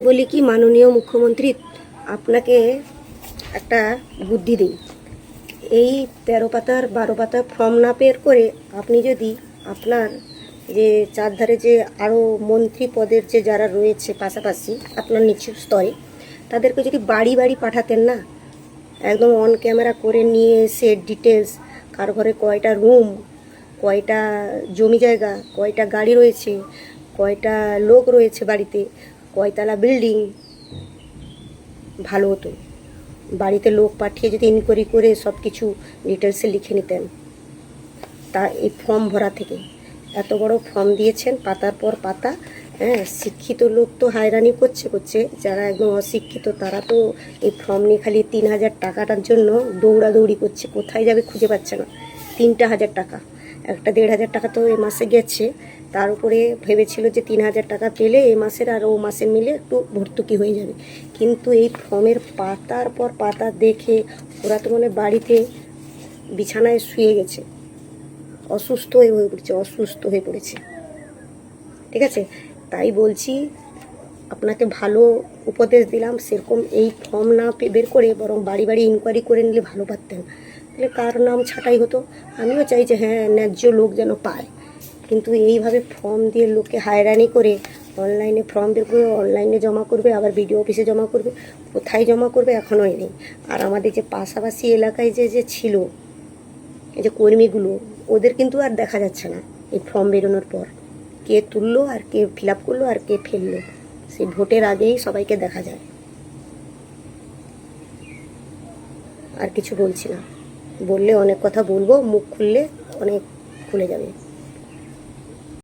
বলি কি মাননীয় মুখ্যমন্ত্রী, আপনাকে একটা বুদ্ধি দিই। এই 13 পাতার 12 পাতা ফর্ম না বের করে আপনি যদি আপনার যে চারধারে যে আরও মন্ত্রী পদের যে যারা রয়েছে পাশাপাশি আপনার নিচু স্তরে, তাদেরকে যদি বাড়ি বাড়ি পাঠাতেন না, একদম অন ক্যামেরা করে নিয়ে এসে ডিটেলস, কার ঘরে কয়টা রুম, কয়টা জমি জায়গা, কয়টা গাড়ি রয়েছে, কয়টা লোক রয়েছে বাড়িতে, কয়তলা বিল্ডিং, ভালো হতো। বাড়িতে লোক পাঠিয়ে যদি ইনকোয়ারি করে সব কিছু ডিটেলসে লিখে নিতেন। তা এই ফর্ম ভরা থেকে এত বড় ফর্ম দিয়েছেন পাতার পর পাতা। হ্যাঁ, শিক্ষিত লোক তো হয়রানি করছে, যারা একদম অশিক্ষিত তারা তো এই ফর্ম নিয়ে খালি 3,000 টাকাটার জন্য দৌড়াদৌড়ি করছে, কোথায় যাবে খুঁজে পাচ্ছে না। 3,000 টাকা, একটা 1,500 টাকা তো এ মাসে গেছে, তার উপরে ভেবেছিল যে 3,000 টাকা পেলে এ মাসের আর ও মাসের মিলে একটু ভর্তুকি হয়ে যাবে। কিন্তু এই ফর্মের পাতার পর পাতা দেখে ওরা তো মানে বাড়িতে বিছানায় শুয়ে গেছে, অসুস্থ হয়ে পড়েছে। ঠিক আছে, তাই বলছি আপনাকে ভালো উপদেশ দিলাম, সেরকম এই ফর্ম না বের করে বরং বাড়ি বাড়ি ইনকোয়ারি করে নিলে ভালো পারতেন। তাহলে কার নাম ছাঁটাই হতো। আমিও চাই যে হ্যাঁ, ন্যায্য লোক যেন পায়, কিন্তু এইভাবে ফর্ম দিয়ে লোককে হয়রানি করে অনলাইনে ফর্ম বের করে অনলাইনে জমা করবে, আবার বিডিও অফিসে জমা করবে, কোথায় জমা করবে এখনও নেই। আর আমাদের যে পাশাপাশি এলাকায় যে ছিল এই যে কর্মীগুলো, ওদের কিন্তু আর দেখা যাচ্ছে না। এই ফর্ম বেরোনোর পর কে তুললো আর কে ফিল আপ করলো আর কে ফেললো, সেই ভোটের আগেই সবাইকে দেখা যায়। আর কিছু বলছি না, বললে অনেক কথা বলবো, মুখ খুললে অনেক খুলে যাবে।